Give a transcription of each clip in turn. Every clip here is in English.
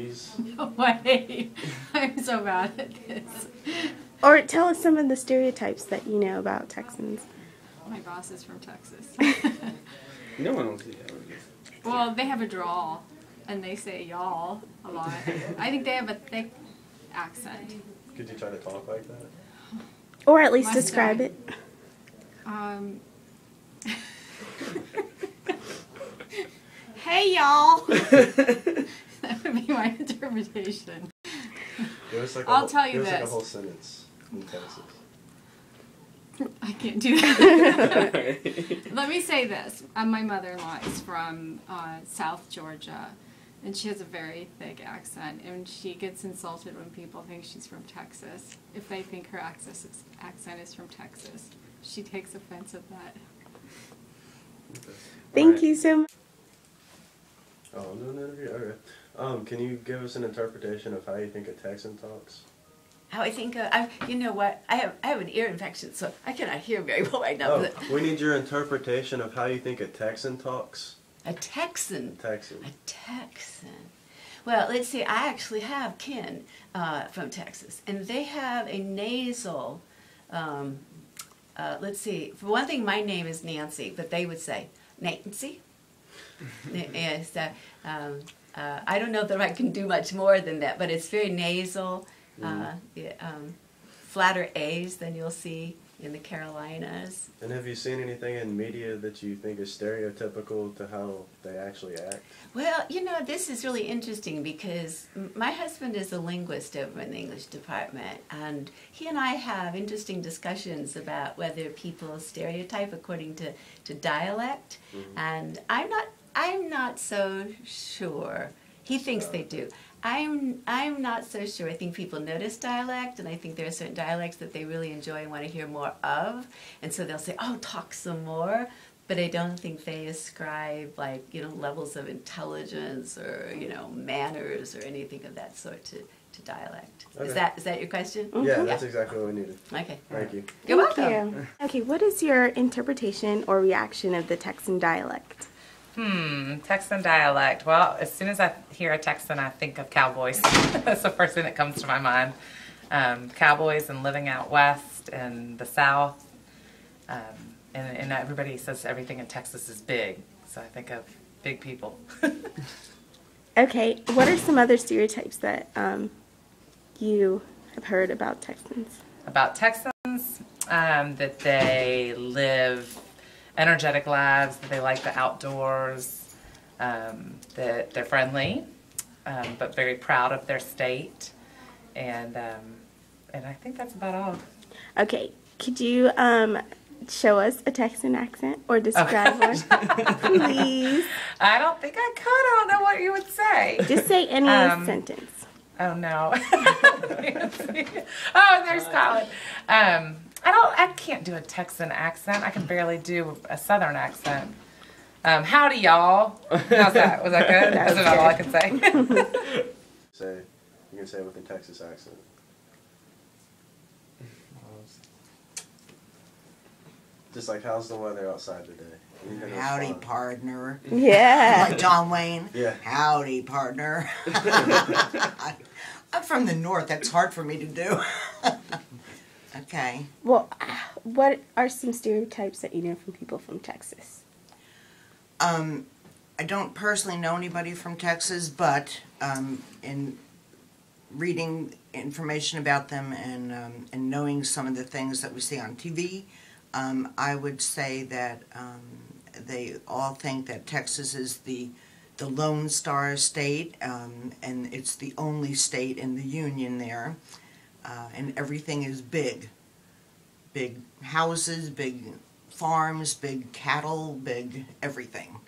cheese? No way. I'm so bad at this. Or tell us some of the stereotypes that you know about Texans. My boss is from Texas. No one will see that. Well, they have a drawl, and they say y'all a lot. I think they have a thick accent. Could you try to talk like that? Or at least Must describe I? it. Hey, y'all. That would be my interpretation. I'll tell you this. Like a this. whole sentence in Texas. I can't do that. Let me say this. My mother-in-law is from South Georgia, and she has a very thick accent, and she gets insulted when people think she's from Texas. If they think her accent is from Texas, she takes offense at that. Okay. Thank you so much. Oh, I'm doing an interview? Okay. Can you give us an interpretation of how you think a Texan talks? How I think, you know what, I have an ear infection, so I cannot hear very well right now. Oh, we need your interpretation of how you think a Texan talks. A Texan? Texan. A Texan. Well, let's see, I actually have kin from Texas, and they have a nasal, let's see, for one thing, my name is Nancy, but they would say, Nancy. Yes, I don't know that I can do much more than that, but it's very nasal. Flatter A's than you'll see in the Carolinas. And have you seen anything in media that you think is stereotypical to how they actually act? Well, you know, this is really interesting because my husband is a linguist over in the English department, and he and I have interesting discussions about whether people stereotype according to dialect, and I'm not so sure. He thinks they do. I'm not so sure. I think people notice dialect, and I think there are certain dialects that they really enjoy and want to hear more of, and so they'll say, oh, talk some more, but I don't think they ascribe, like, you know, levels of intelligence or, you know, manners or anything of that sort to dialect. Okay. Is that your question? Yeah, that's exactly what we needed. Okay. Thank you. You're Thank welcome. you. Okay, what is your interpretation or reaction of the Texan dialect? Texan dialect. Well, as soon as I hear a Texan, I think of cowboys. That's the first thing that comes to my mind. Cowboys and living out west and the South. And everybody says everything in Texas is big. So I think of big people. Okay, what are some other stereotypes that you have heard about Texans? About Texans, that they live energetic lives, that they like the outdoors, that they're friendly, but very proud of their state, and I think that's about all. Okay, could you show us a Texan accent or describe one, please? I don't think I could. I don't know what you would say. Just say any sentence. Oh no. Oh, there's Colin. I can't do a Texan accent. I can barely do a Southern accent. Howdy, y'all. How's that? Was that good? That's about all I can say. You can say it with a Texas accent. Just like, how's the weather outside today? Howdy, partner. Yeah. Like John Wayne. Yeah. Howdy, partner. I'm from the north. That's hard for me to do. Okay. Well, what are some stereotypes that you know from people from Texas? I don't personally know anybody from Texas, but in reading information about them and knowing some of the things that we see on TV, I would say that they all think that Texas is the Lone Star state, and it's the only state in the Union there, and everything is big. Big houses, big farms, big cattle, big everything.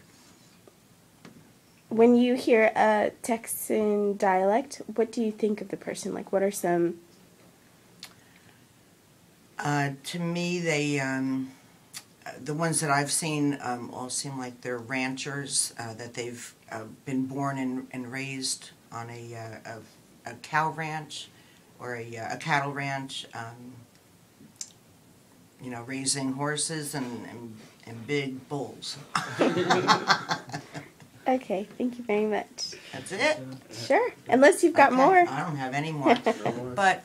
When you hear a Texan dialect, what do you think of the person? Like, what are some... To me, they, the ones that I've seen all seem like they're ranchers, that they've been born and raised on a cow ranch or a cattle ranch, you know, raising horses and big bulls. Okay, thank you very much. That's it. Sure, unless you've got Okay, more. I don't have any more. No more? But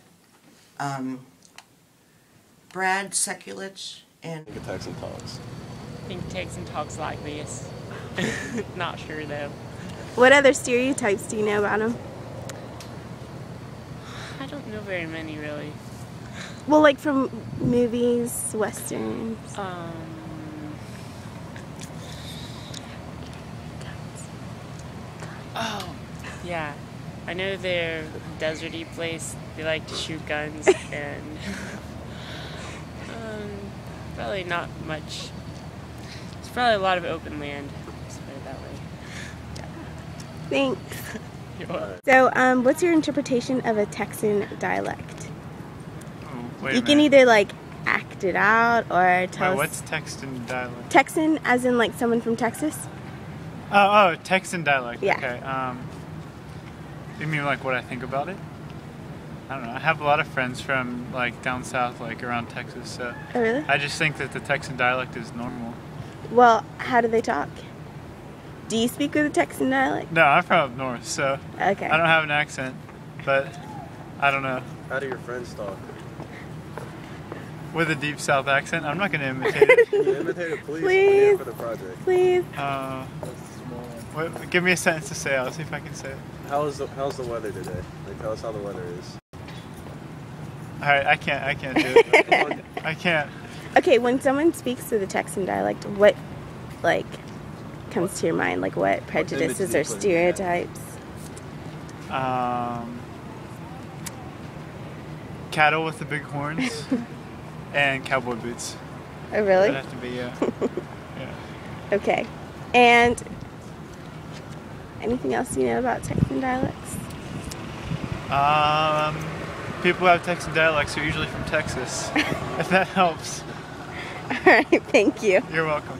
Brad Sekulich and I think a Texan talks. I think Texan talks like this. Not sure though. What other stereotypes do you know about them? I don't know very many really. Well, like from movies, westerns. Oh, yeah. I know they're a deserty place. They like to shoot guns and probably not much. It's probably a lot of open land. Let's put it that way. Thanks. You're welcome. So, what's your interpretation of a Texan dialect? Oh, wait You a can minute. either like act it out or tell Wait, us. what's Texan dialect? Texan, as in like someone from Texas? Oh, Texan dialect. Yeah. Okay. You mean like what I think about it? I don't know. I have a lot of friends from like down south, like around Texas. So Oh, really? I just think that the Texan dialect is normal. Well, how do they talk? Do you speak with a Texan dialect? No, I'm from up north, so Okay. I don't have an accent, but I don't know. How do your friends talk? With a deep south accent, I'm not going to imitate it. Can you imitate it, please? Please. Yeah, for the project. Please. Give me a sentence to say. I'll see if I can say it. How's the weather today? Like, tell us how the weather is. All right, I can't do it. Come on. I can't. Okay, when someone speaks with a Texan dialect, what like comes to your mind? Like what prejudices do or you put in your head? stereotypes? Cattle with the big horns and cowboy boots. Oh, really? That'd have to be, yeah. Okay. And anything else you know about Texan dialects? People who have Texan dialects are usually from Texas, if that helps. All right, thank you. You're welcome.